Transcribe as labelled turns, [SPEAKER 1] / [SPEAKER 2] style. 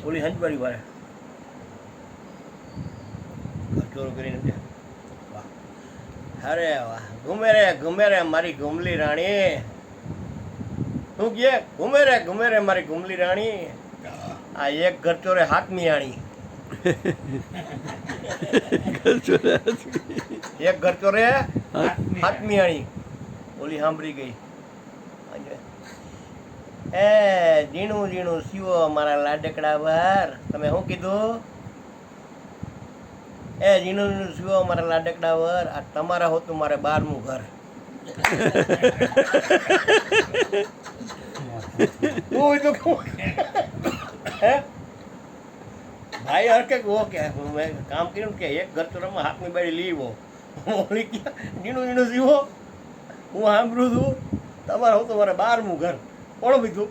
[SPEAKER 1] ઓલી હંજવારી વાળે ચોરો કરીને વાહ અરે વાહ ઘૂમે રે મારી ઘૂમલી રાણી શું કહે ઘૂમે રે મારી ઘૂમલી રાણી આ એક ઘર ચોરે હાથમી આણી એક ઘર ચોરે હાથમી આણી ઓલી સાંભળી ગઈ એ ઝીણું ઝીણું સીવો મારા લાડકડા વાર તમે શું કીધું એ ઝીણું ઝીણું સીવો મારા લાડકડા વાર આ તમારા હોતું મારે 12મું ઘર હે ભાઈ હરકે વો કે મેં કામ કર્યું કે એક ઘર ચોરામાં હાથની બાળી લીવો ઓલી ક્યાં ઝીણું ઝીણું સીવો હું સાંભળું છું તમારે હોતું મારે 12મું ઘર કોણ બીજું